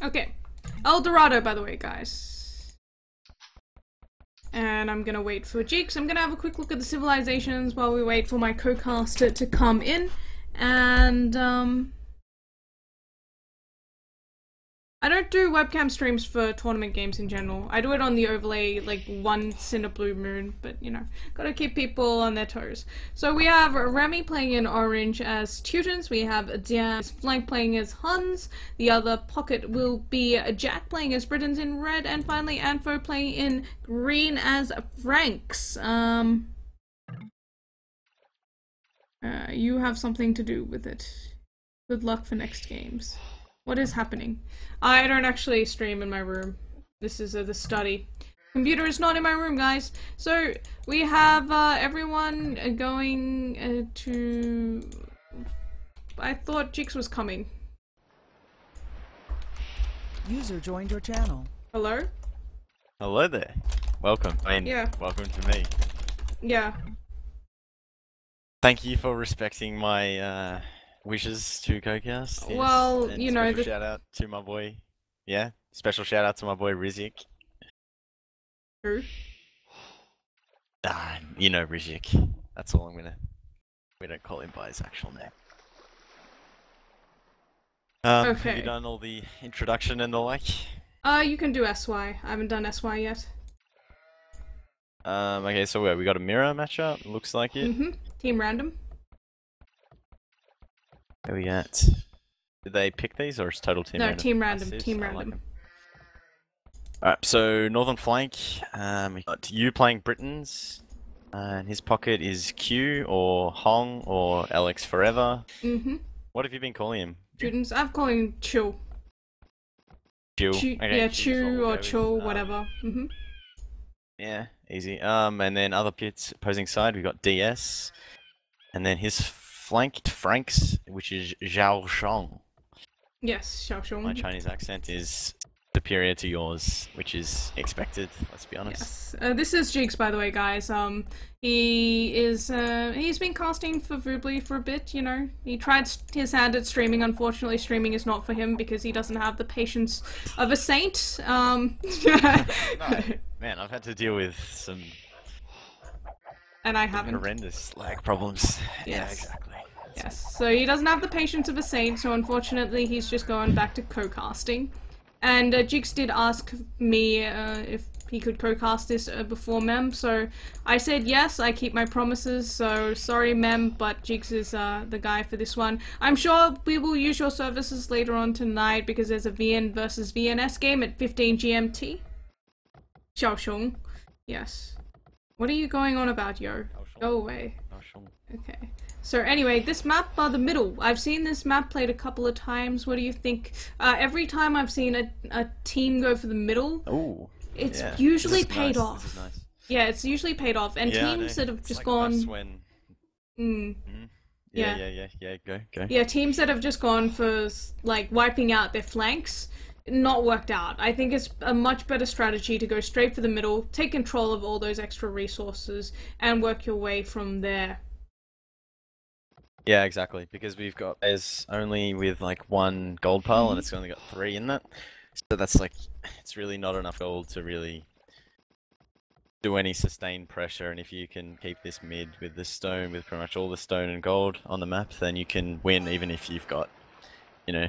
Okay. El Dorado, by the way, guys. And I'm gonna wait for Jiggs. I'm gonna have a quick look at the civilizations while we wait for my co-caster to come in. And, I don't do webcam streams for tournament games in general. I do it on the overlay like once in a blue moon, but you know, gotta keep people on their toes. So we have Remy playing in orange as Teutons, we have Diaz flank playing as Huns, the other pocket will be Jack playing as Britons in red, and finally Anfo playing in green as Franks. You have something to do with it. Good luck for next games. What is happening? I don't actually stream in my room. This is the study. Computer is not in my room, guys. So we have everyone going to... I thought Jiggs was coming. User joined your channel. Hello? Hello there. Welcome. Yeah. Welcome to me. Yeah. Thank you for respecting my wishes to co-cast. Yes. Well, and you know, special shout out to my boy. Yeah, special shout out to my boy Rizik. Who? You know Rizik. That's all I'm gonna. We don't call him by his actual name. Okay. Have you done all the introduction and the like? You can do SY. I haven't done SY yet. Okay, so we got a mirror matchup. Looks like it. Team random. Where we at? Did they pick these or is total team No, random? team random. Nice, Team I like random. them. Alright, so northern flank, we got you playing Britons, and his pocket is Q or Hong or Alex Forever. What have you been calling him? Students, I've called him Chill. Chill. Okay, yeah, Q's what Chew we'll or go Chill, with. whatever. Yeah, easy. And then other pits opposing side, we got DS, and then his flanked Franks, which is Zhao Shong. Yes, Xiaoxiong. My Chinese accent is superior to yours, which is expected, let's be honest. Yes. This is Jiggs, by the way, guys. He's been casting for Voobly for a bit, you know. He tried his hand at streaming. Unfortunately, streaming is not for him because he doesn't have the patience of a saint. No, man, I've had to deal with some and I haven't. horrendous lag problems. Yes. Yeah, exactly. Yes, so he doesn't have the patience of a saint, so unfortunately he's just going back to co-casting. And Jiggs did ask me if he could co-cast this before Mem, so I said yes, I keep my promises, so sorry Mem, but Jiggs is the guy for this one. I'm sure we will use your services later on tonight because there's a VN versus VNS game at 15 GMT. Xiaoxiong. Yes. What are you going on about, yo? Go away. Okay. So anyway, this map, the middle. I've seen this map played a couple of times. What do you think? Every time I've seen a team go for the middle, it's usually paid off. This is nice. Yeah, it's usually paid off. And teams that have just gone... Go. Yeah, teams that have just gone for, like, wiping out their flanks, not worked out. I think it's a much better strategy to go straight for the middle, take control of all those extra resources, and work your way from there. Yeah, exactly, because we've got players only with like one gold pile and it's only got 3 in that. So that's like, it's really not enough gold to really do any sustained pressure, and if you can keep this mid with the stone, with pretty much all the stone and gold on the map, then you can win even if you've got, you know,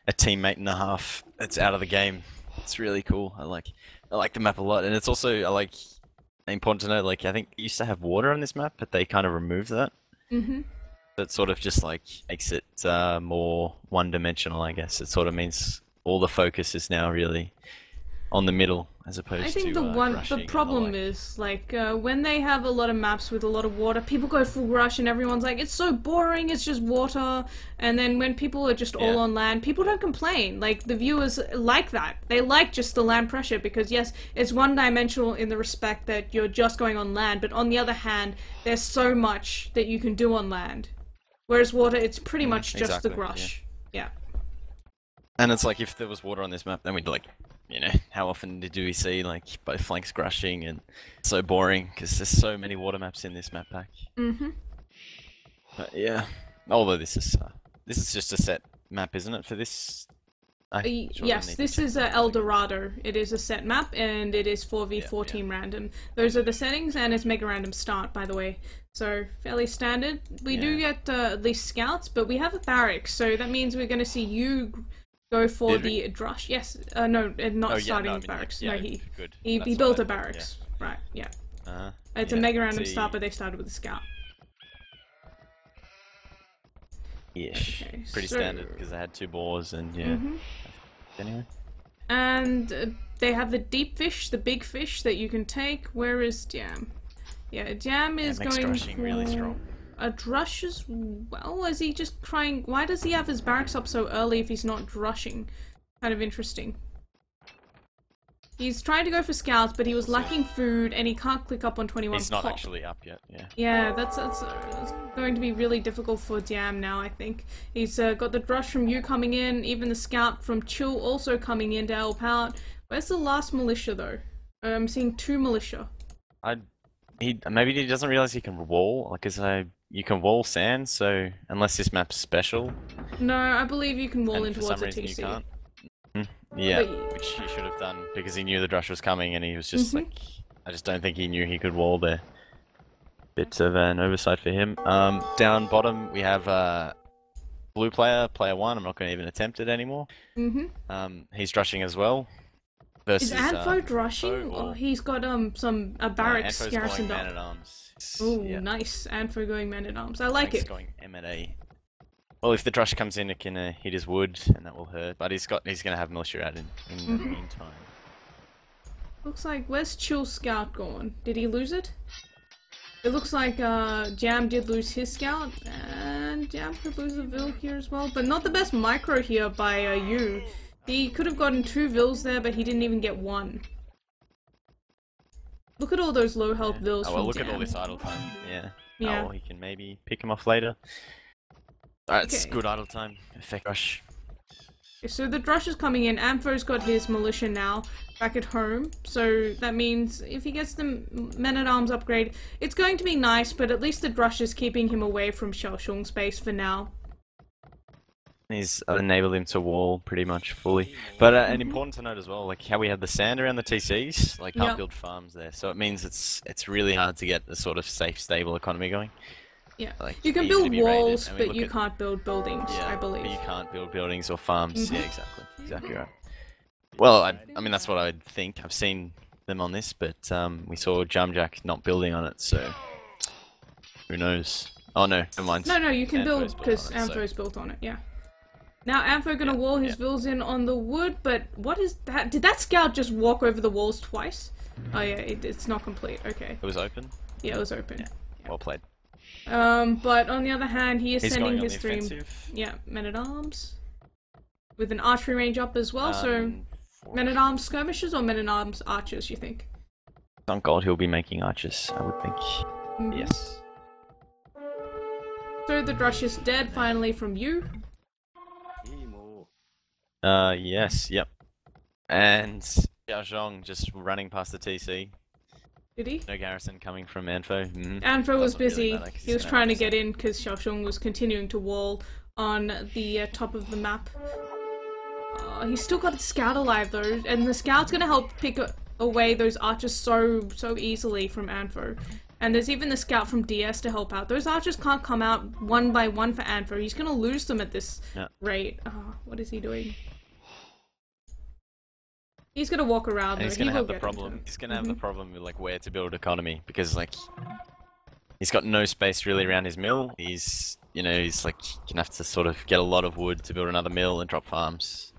a teammate and a half that's out of the game. It's really cool. I like the map a lot, and it's also important to know, like, I think it used to have water on this map, but they kind of removed that. It sort of just like makes it more one-dimensional, I guess. It sort of means all the focus is now really on the middle as opposed to I think the problem is like when they have a lot of maps with a lot of water, people go full rush and everyone's like, it's so boring, it's just water. And then when people are just all on land, people don't complain. Like, the viewers like that. They like just the land pressure because yes, it's one-dimensional in the respect that you're just going on land, but on the other hand, there's so much that you can do on land. Whereas water, it's pretty much just the rush. Yeah. And it's like, if there was water on this map, then we'd like, you know, how often do we see like both flanks crushing, and so boring because there's so many water maps in this map pack. But yeah, although this is just a set map, isn't it, for this Yes, this is El Dorado. It is a set map, and it is 4v4 team random. Those are the settings, and it's mega random start, by the way. So, fairly standard. We do get at least scouts, but we have a barracks, so that means we're going to see you go for the Drush. Yes, no, not starting with barracks. No, he built a barracks. Yeah. Right, yeah. It's a mega random start, but they started with a scout. Ish. Okay, pretty standard because they had 2 boars and anyway. And they have the deep fish, the big fish that you can take. Where is Jam? Yeah, Jam is going for really strong. A drush as well. Is he just trying? Why does he have his barracks up so early if he's not drushing? Kind of interesting. He's trying to go for scouts, but he was lacking food, and he can't click up on 21 He's not actually up yet, yeah. Yeah, that's going to be really difficult for Jam now, I think. He's got the drush from you coming in, even the scout from Chill also coming in to help out. Where's the last militia, though? I'm seeing 2 militia. Maybe he doesn't realize he can wall, like, you can wall sand, so unless this map's special. No, I believe you can wall in for towards some a reason TC. You can't. Yeah, which he should have done because he knew the drush was coming and he was just like, I just don't think he knew he could wall there. Bit of an oversight for him. Down bottom we have blue player 1. I'm not going to even attempt it anymore. He's drushing as well. Versus, is Anfo drushing? Oh, he's got a barracks garrisoned up. Oh, nice. Anfo going man at arms. I like it. Going M&A. Well, if the drush comes in, it can hit his wood, and that will hurt. But he's going to have militia out in the meantime. Looks like where's Chill Scout gone? Did he lose it? It looks like Jam did lose his scout, and Jam could lose a Vil here as well. But not the best micro here by you. He could have gotten 2 Vils there, but he didn't even get 1. Look at all those low health Vils from look Jam. at all this idle time. Yeah. Oh, well, he can maybe pick him off later. Alright, it's good idle time. Effect rush. Okay, so the drush is coming in. Ampho's got his militia now back at home. So that means if he gets the men-at-arms upgrade, it's going to be nice, but at least the drush is keeping him away from Xiaoshung space for now. He's enabled him to wall pretty much fully. But and important to note as well, like how we have the sand around the TCs, like can't build farms there. So it means it's really hard to get the sort of safe, stable economy going. Yeah, like, you can build walls, but you can't build buildings, I believe. But you can't build buildings or farms. Yeah, exactly right. Well, I mean, that's what I'd think. I've seen them on this, but we saw Jamjack not building on it, so who knows? Oh no, never mind. No, you can build, because Ampho's built on it, yeah. Now Ampho gonna wall his Vils in on the wood, but what is that? Did that scout just walk over the walls twice? Oh yeah, it's not complete, okay. It was open? Yeah, it was open. Yeah. Well played. But on the other hand, he is sending his 3 men-at-arms with an archery range up as well. So men-at-arms skirmishers or men-at-arms archers, you think? On gold, he'll be making archers, I would think. Yes. So the drush is dead finally from you. Yes, yep. And Xiaozhong just running past the TC. Did he? No garrison coming from Anfo. Anfo was busy. Really he was trying to get in because Xiaoshung was continuing to wall on the top of the map. He's still got the scout alive though, and the scout's gonna help pick away those archers so easily from Anfo. And there's even the scout from DS to help out. Those archers can't come out one by one for Anfo. He's gonna lose them at this rate. What is he doing? He's gonna walk around. And he's gonna have the problem. He's gonna have the problem with like where to build economy because like he's got no space really around his mill. He's like gonna have to sort of get a lot of wood to build another mill and drop farms.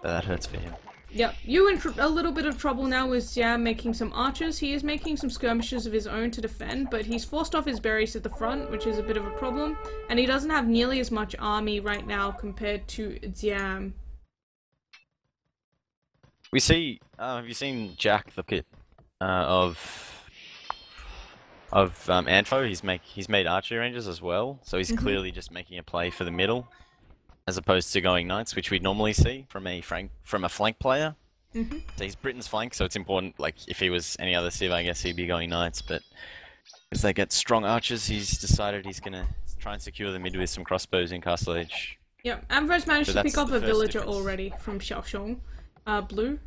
So that hurts for him. Yep, you in a little bit of trouble now with Jam making some archers. He is making some skirmishes of his own to defend, but he's forced off his berries at the front, which is a bit of a problem. And he doesn't have nearly as much army right now compared to Jam. We see. Have you seen Jack the kit of Anfo? He's made archery ranges as well, so he's clearly just making a play for the middle, as opposed to going knights, which we'd normally see from a flank player. So he's Britain's flank, so it's important. Like if he was any other civ, I guess he'd be going knights, but because they get strong archers, he's decided he's gonna try and secure the mid with some crossbows in Castle Age. Yep, Ambrose managed So to pick that's up the a first villager difference. already from Xiaoxiong, blue.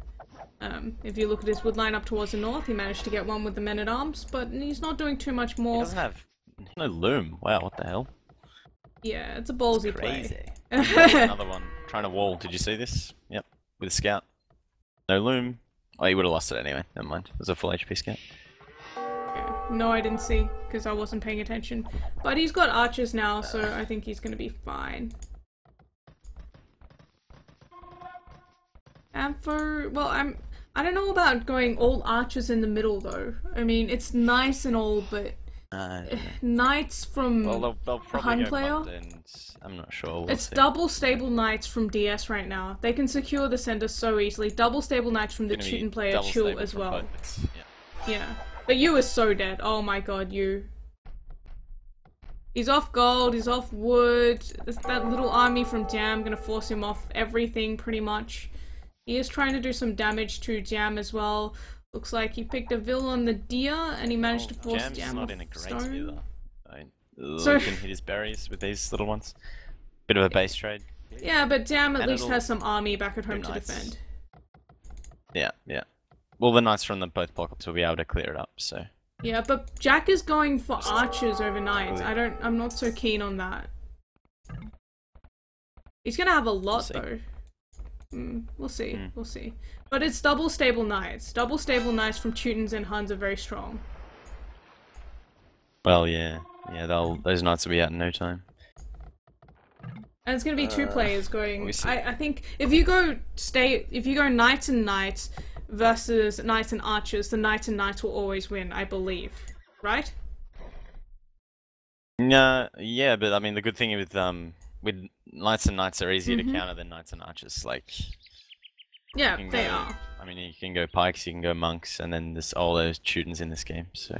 If you look at his wood line up towards the north, he managed to get one with the men-at-arms, but he's not doing too much He more. doesn't have no loom. Wow, what the hell? Yeah, it's a ballsy Crazy. play. Another one trying to wall. Did you see this? Yep, with a scout. No loom. Oh, he would have lost it anyway. Never mind. It was a full HP scout. Yeah. No, I didn't see, because I wasn't paying attention. But he's got archers now, so I think he's gonna be fine. And well, I don't know about going all archers in the middle though. I mean, it's nice and all, but knights from Well, they'll Han probably go player? Munt, and I'm not sure. We'll It's see. double stable knights from DS right now. They can secure the center so easily. Double stable knights from the Gonna be Teuton player double Chill stable as from well. both. Yeah. Yeah. But you is so dead. Oh my god, you. He's off gold, he's off wood. There's that little army from Jam gonna force him off everything pretty much. He is trying to do some damage to Jam as well. Looks like he picked a Vil on the deer and he managed to force Jam's Jam not off in a great stone. sphere though. I mean, So- you can hit his berries with these little ones. Bit of a base trade. Yeah, but Jam at And least it'll has some army back at home to nice. defend. Yeah, yeah. Well, the knights from the both pockets will be able to clear it up. So Yeah, but Jack is going for archers over knights. Really? I'm not so keen on that. He's gonna have a lot see. though. We'll see, we'll see. But it's double stable knights. Double stable knights from Teutons and Huns are very strong. well, yeah, those knights will be out in no time. And it's gonna be two players going. we see. I think if you go knights and knights versus knights and archers, the knights and knights will always win, I believe. Right? Yeah, but I mean the good thing with knights and knights are easier to counter than knights and archers. Like Yeah, you can they go- are. I mean, you can go pikes, you can go monks, and then there's all those Teutons in this game. So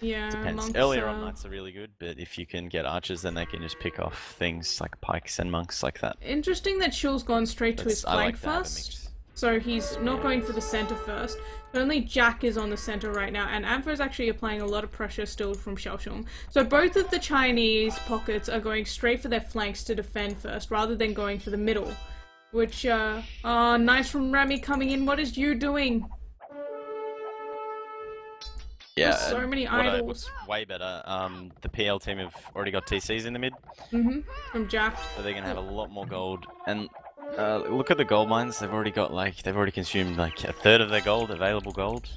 Yeah, depends. monks Earlier on, are- knights are really good, but if you can get archers, then they can just pick off things like pikes and monks like that. Interesting that Shill's gone straight to his I flank like to have a first. mix. So he's not going for the center first. Only Jack is on the center right now, and Ampho is actually applying a lot of pressure still from Xiaoxiong. So both of the Chinese pockets are going straight for their flanks to defend first, rather than going for the middle. Which, nice from Remy coming in. What is you doing? Yeah, There's so and many what idols. what's way better, the PL team have already got TCs in the mid, From Jack. so they're gonna have a lot more gold. And look at the gold mines; they've already consumed like a third of their gold, available gold.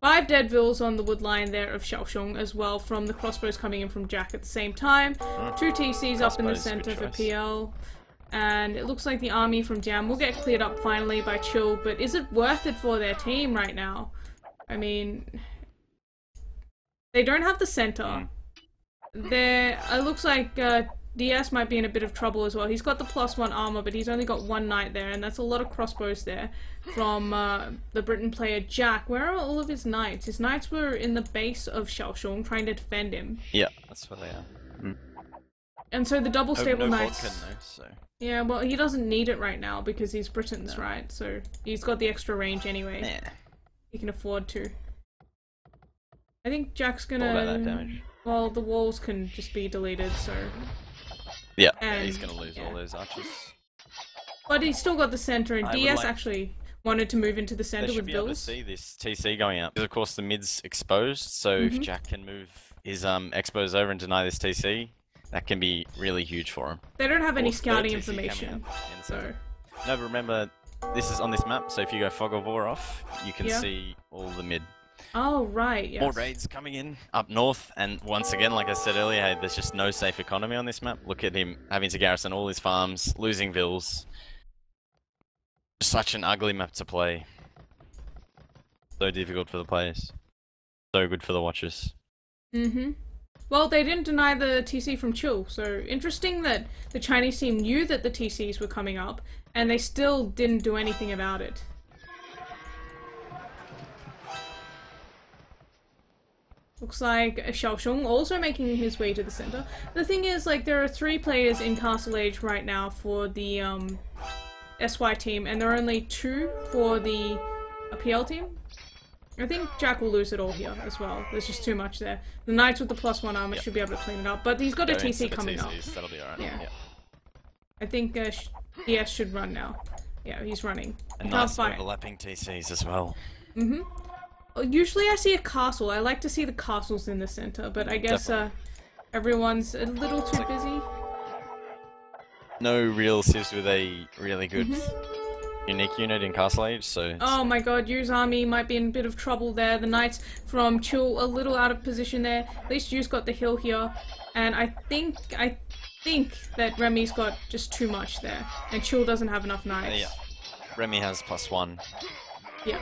5 dead vills on the wood line there of Xiaoxiong as well, from the crossbows coming in from Jack at the same time. 2 TCs up in the Crossbows, center good for choice. PL. And it looks like the army from Jam will get cleared up finally by Chill, but is it worth it for their team right now? I mean, they don't have the center. It looks like DS might be in a bit of trouble as well. He's got the +1 armor, but he's only got 1 knight there, and that's a lot of crossbows there from the Britain player Jack. Where are all of his knights? His knights were in the base of Xiaoxiong trying to defend him. Yeah, that's what they are. And so the double stable no knights... vodka, no, so. Yeah, well, he doesn't need it right now because he's Britain's, right? So he's got the extra range anyway. Yeah. He can afford to. I think Jack's All about that gonna... damage. Well, the walls can just be deleted, so... Yeah, And- he's gonna lose yeah. all those archers. But he's still got the center, and I would DS like- actually wanted to move into the They center should with be able to Bills. see this TC going up. Because of course the mid's exposed, so if Jack can move his expos over and deny this TC, that can be really huge for him. They don't have any Or third scouting TC coming information, up in so... center. No, but remember, this is on this map, so if you go Fog of War off, you can Yeah. see all the mid. Oh, right, yes. More raids coming in up north, and once again, like I said earlier, hey, there's just no safe economy on this map. Look at him having to garrison all his farms, losing vills. Such an ugly map to play. So difficult for the players. So good for the watchers. Well, they didn't deny the TC from Chill, so interesting that the Chinese team knew that the TCs were coming up, and they still didn't do anything about it. Looks like Xiaoxiong also making his way to the center. The thing is, like, there are 3 players in Castle Age right now for the SY team, and there are only 2 for the PL team. I think Jack will lose it all here as well. There's just too much there. The Knights with the +1 armor should be able to clean it up, but he's got a Go into TC the coming up. TCs, that'll be alright. Yeah. Yeah. I think DS should run now. Yeah, he's running. And nice overlapping TCs as well. Usually I see a castle. I like to see the castles in the center, but I guess everyone's a little too busy. No real civs with a really good unique unit in Castle Age, so... Oh my god, Yu's army might be in a bit of trouble there. The knights from Chill a little out of position there. At least Yu's got the hill here. And I think that Remy's got just too much there. And Chill doesn't have enough knights. Yeah. Remy has +1. Yeah.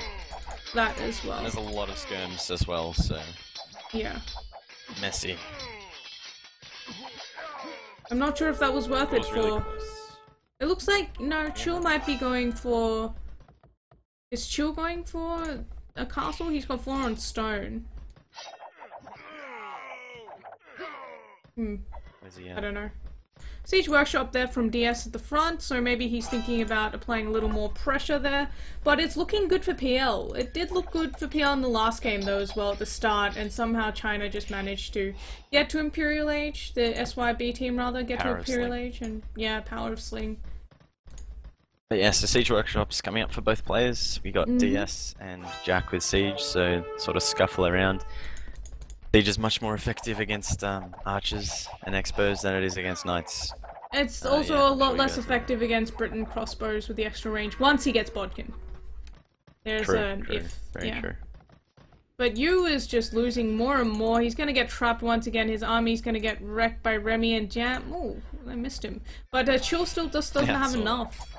That as well. And there's a lot of skirms as well, so... Yeah. Messy. I'm not sure if that was worth it for... Really it looks like, no, Chill might be going for... Is Chill going for a castle? He's got 4 on stone. Where's he at? I don't know. Siege Workshop there from DS at the front, so maybe he's thinking about applying a little more pressure there. But it's looking good for PL. It did look good for PL in the last game though as well at the start, and somehow China just managed to get to Imperial Age, the SYB team rather, get to Imperial Age, and yeah, Power of Sling. But yeah, so Siege Workshop's coming up for both players. We got DS and Jack with Siege, so sort of scuffle around. Siege is much more effective against archers and expos than it is against knights. It's also a lot less effective against Britain crossbows with the extra range once he gets Bodkin. There's an if. Very true. But Yu is just losing more and more. He's gonna get trapped once again. His army's gonna get wrecked by Remy and Jam. Oh, I missed him. But Chill still just doesn't have enough.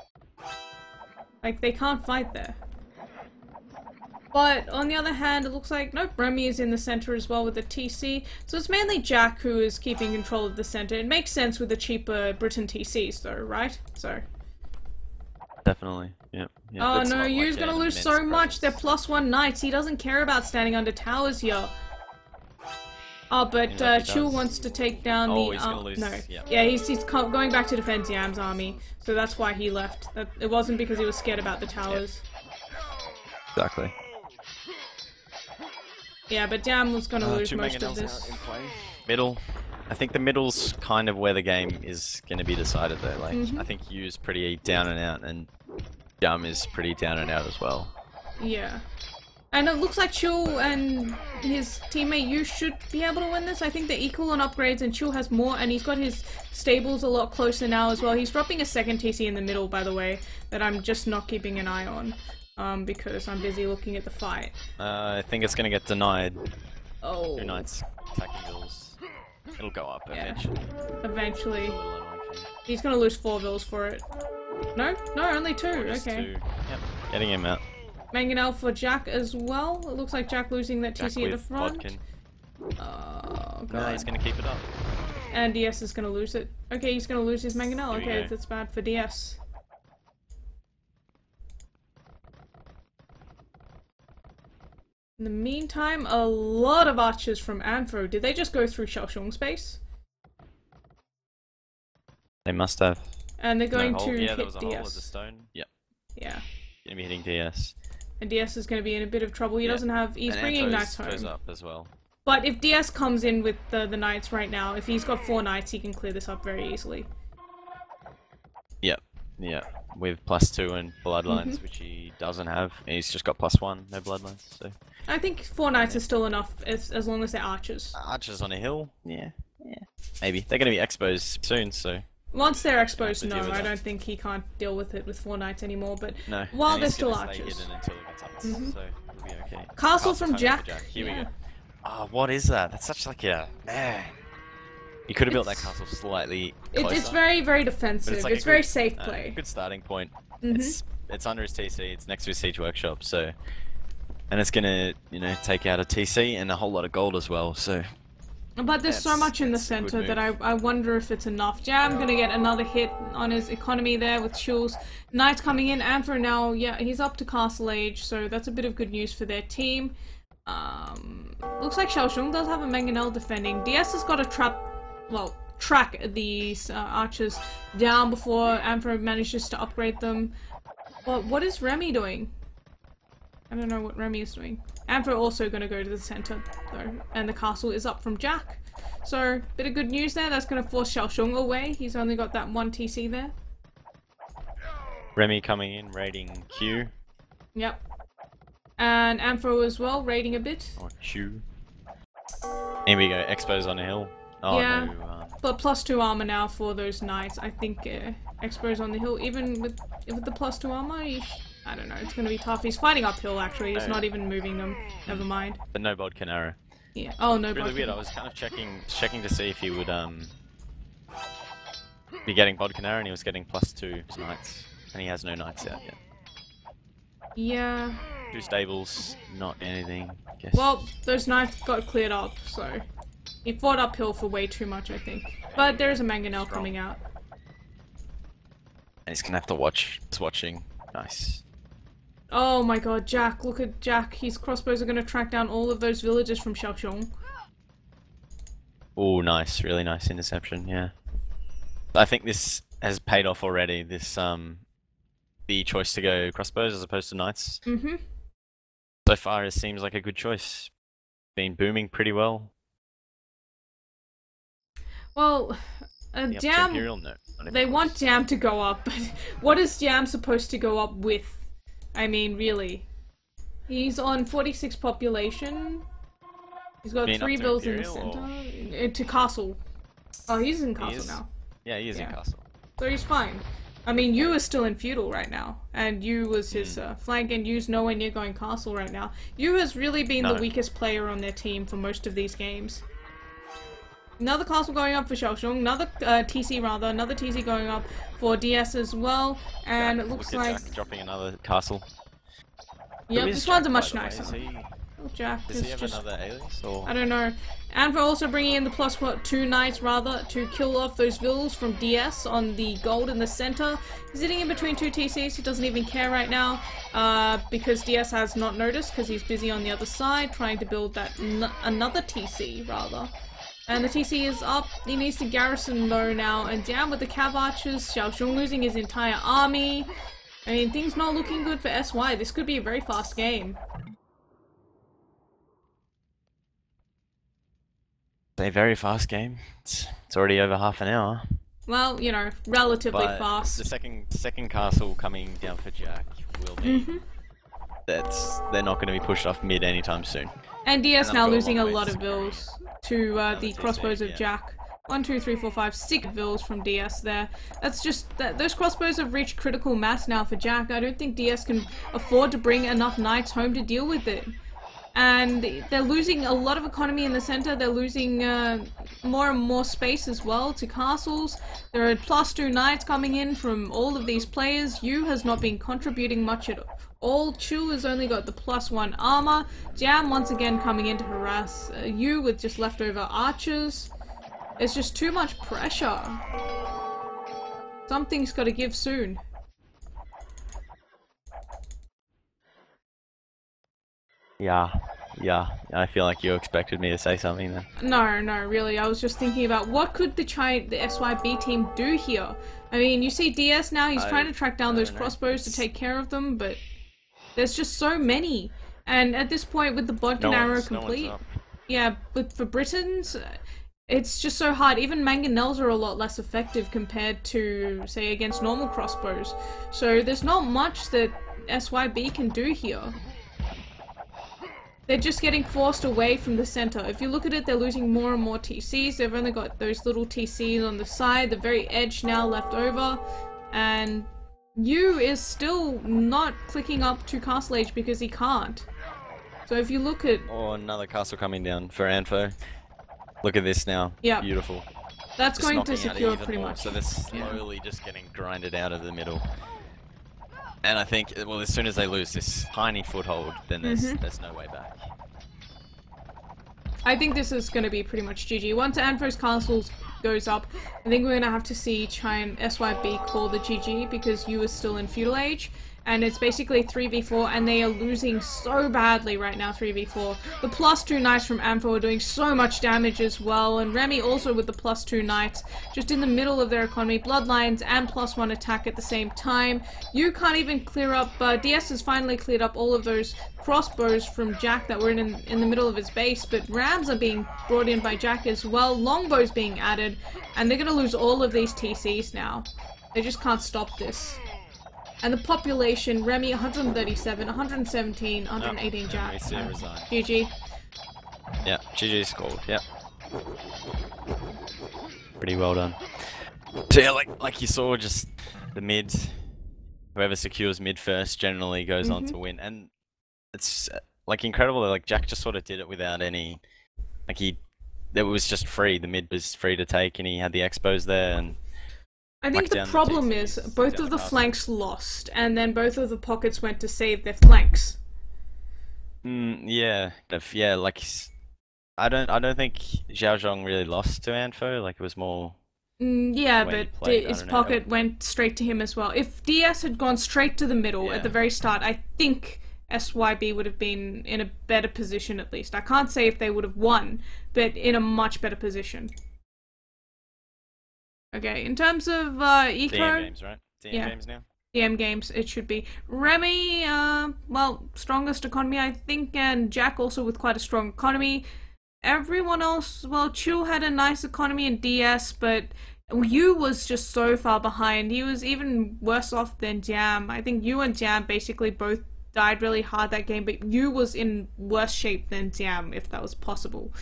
Like, they can't fight there. But on the other hand, it looks like, nope, Remy is in the center as well with the TC. So it's mainly Jack who is keeping control of the center. It makes sense with the cheaper Britain TCs though, right? So. Definitely, yep. Oh no, Yu's gonna lose so much. They're +1 knights. He doesn't care about standing under towers here. Oh, but Chill wants to take down the... he's gonna lose. No. Yep. Yeah, he's going back to defend Yam's army. So that's why he left. It wasn't because he was scared about the towers. Exactly. Yeah, but Jam was gonna lose most of this. Middle. I think the middle's kind of where the game is gonna be decided though. Like, I think Yu's pretty down and out, and Jam is pretty down and out as well. Yeah. And it looks like Chill and his teammate Yu should be able to win this. I think they're equal on upgrades, and Chill has more, and he's got his stables a lot closer now as well. He's dropping a second TC in the middle, by the way, that I'm just not keeping an eye on. Because I'm busy looking at the fight. I think it's gonna get denied. Oh. 2 knights attacking vills. It'll go up eventually. Eventually. He's gonna lose 4 vills for it. No? No, only 2. Okay. 2. Yep. Getting him out. Mangonel for Jack as well. It looks like Jack losing that TC at the front. Bodkin. Oh, God. No, he's gonna keep it up. And DS is gonna lose it. Okay, he's gonna lose his Mangonel. Okay, that's bad for DS. In the meantime, a lot of archers from Anfro. Did they just go through Xiaoxiong space? They must have. And they're going to hit there was a DS. hole at the stone. Yep. Yeah. Gonna be hitting DS. And DS is gonna be in a bit of trouble. He doesn't have... He's bringing knights home. Goes up as well. But if DS comes in with the knights right now, if he's got 4 knights, he can clear this up very easily. Yep. Yeah. With +2 and bloodlines, which he doesn't have. He's just got +1, no bloodlines, so... I think 4 knights is still enough as long as they're archers. Archers on a hill? Yeah. Maybe. They're gonna be expos soon, so... Once they're exposed, no, I don't think he can't deal with it with 4 knights anymore, but while they're still archers. Stay hidden until he gets up, so it'll be okay. Castle from Jack. Here we go. Oh, what is that? That's such like a... You could have built that castle slightly closer. It's very, very defensive. It's very safe play. Good starting point. It's under his TC, it's next to his Siege Workshop, so... And it's gonna, you know, take out a TC and a whole lot of gold as well, so... But there's so much in the center that I wonder if it's enough. Jam gonna get another hit on his economy there with Chills. Knights coming in, and for now, yeah, he's up to Castle Age, so that's a bit of good news for their team. Looks like Xiaoxiong does have a Mangonel defending. DS has got to track these archers down before Anfro manages to upgrade them. But what is Remy doing? I don't know what Remy is doing. Anfro also gonna go to the center though, and the castle is up from Jack. So, bit of good news there. That's gonna force Xiaoxiong away. He's only got that 1 TC there. Remy coming in, raiding Q. Yep. And Ampho as well, raiding a bit. Or Q. Here we go, Expo's on a hill. Oh Yeah. no. But +2 armor now for those knights. I think Expo's on the hill. Even with the +2 armor, I don't know, it's gonna be tough. He's fighting uphill actually, he's not even moving them. Never mind. But no Bodkin arrow. Yeah. Oh no. Really weird, I was kind of checking to see if he would be getting Bodkin arrow, and he was getting +2 knights. And he has no knights out yet. Yeah. 2 stables, not anything, I guess. Well, those knights got cleared up, so he fought uphill for way too much, I think. But there's a mangonel coming out. And he's gonna have to watch. He's watching. Nice. Oh my god, Jack, look at Jack. His crossbows are gonna track down all of those villagers from Xiaoxiong. Oh, nice. Really nice interception, yeah. I think this has paid off already, this, the choice to go crossbows as opposed to knights. Mm-hmm. So far, it seems like a good choice. Been booming pretty well. Well, Jam... Imperial? No, they want Jam to go up, but what is Jam supposed to go up with? I mean, really. He's on 46 population. He's got 3 bills in the center. To castle. Oh, he's in castle now. Yeah, he is in castle. So he's fine. I mean, Yu is still in feudal right now, and Yu was his flank, and Yu's nowhere near going castle right now. Yu has really been the weakest player on their team for most of these games. Another castle going up for Xiaoxiong, another TC rather, another TC going up for DS as well, and it looks like... Jack dropping another castle. Yep, this one's a much nicer. Jack does he have another alias, or...? I don't know. And we're also bringing in the +2 knights, rather, to kill off those vills from DS on the gold in the center. He's sitting in between 2 TCs, he doesn't even care right now, because DS has not noticed, because he's busy on the other side, trying to build that another TC, rather. And the TC is up, he needs to garrison though now, and down with the cav archers, Xiaoxiong losing his entire army. I mean, things not looking good for SY, this could be a very fast game. A very fast game. It's already over half an hour. Well, you know, relatively fast. The second castle coming down for Jack will be they're not going to be pushed off mid anytime soon. And DS now losing a lot of vills to the crossbows of Jack. 1, 2, 3, 4, 5, 6 vills from DS there. That's just those crossbows have reached critical mass now for Jack. I don't think DS can afford to bring enough knights home to deal with it. And they're losing a lot of economy in the center, they're losing more and more space as well to castles. There are +2 knights coming in from all of these players. Yu has not been contributing much at all. Chu has only got the +1 armor. Jam once again coming in to harass Yu with just leftover archers. It's just too much pressure. Something's got to give soon. Yeah, I feel like you expected me to say something then. No, really, I was just thinking about what could the SYB team do here? I mean, you see DS now, he's trying to track down those crossbows to take care of them, but there's just so many. And at this point, with the Bodkin arrow complete, yeah, for Britons, it's just so hard. Even mangonels are a lot less effective compared to, say, against normal crossbows. So there's not much that SYB can do here. They're just getting forced away from the center. If you look at it, they're losing more and more TCs. They've only got those little TCs on the side, the very edge now left over. And Yu is still not clicking up to Castle Age because he can't. So if you look at... Oh, another castle coming down for Anfo. Look at this now. Yeah. Beautiful. That's just going to secure pretty much. So they're slowly just getting grinded out of the middle. And I think, well, as soon as they lose this tiny foothold, then there's no way back. I think this is going to be pretty much GG. Once Anfo's castles goes up, I think we're going to have to see SYB call the GG because Yu is still in feudal age. And it's basically 3v4 and they are losing so badly right now, 3v4. The +2 knights from Ampho are doing so much damage as well, and Remy also with the +2 knights, just in the middle of their economy. Bloodlines and +1 attack at the same time. You can't even clear up, DS has finally cleared up all of those crossbows from Jack that were in the middle of his base, but rams are being brought in by Jack as well, longbows being added, and they're gonna lose all of these TCs now. They just can't stop this. And the population, Remy 137, 117, 118 Jack. GG. Yeah, GG scored, yeah. Pretty well done. So yeah, like you saw, just the mid, whoever secures mid first generally goes on to win. And it's like incredible, like Jack just sort of did it without any, like it was just free, the mid was free to take and he had the expos there and I think the problem is both of the flanks lost, and then both of the pockets went to save their flanks. Yeah, yeah. Like I don't think Xiaozhong really lost to Anfo. Like it was more. Yeah, but his pocket went straight to him as well. If DS had gone straight to the middle at the very start, I think SYB would have been in a better position at least. I can't say if they would have won, but in a much better position. Okay, in terms of eco... DM games, right? DM games now? DM games, it should be. Remy, well, strongest economy, I think, and Jack also with quite a strong economy. Everyone else, well, Chu had a nice economy in DS, but Yu was just so far behind. He was even worse off than Jam. I think Yu and Jam basically both died really hard that game, but Yu was in worse shape than Jam, if that was possible.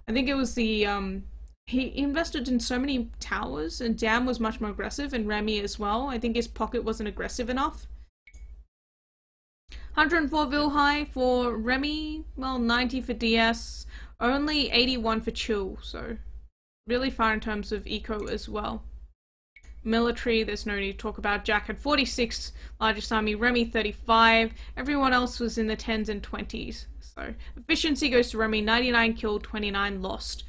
I think it was the, he invested in so many towers, and Jam was much more aggressive, and Remy as well. I think his pocket wasn't aggressive enough. 104 Vil high for Remy, well, 90 for DS, only 81 for Chill, so really far in terms of eco as well. Military, there's no need to talk about. Jack had 46, largest army, Remy 35, everyone else was in the 10s and 20s. So efficiency goes to Remy, 99 killed, 29 lost.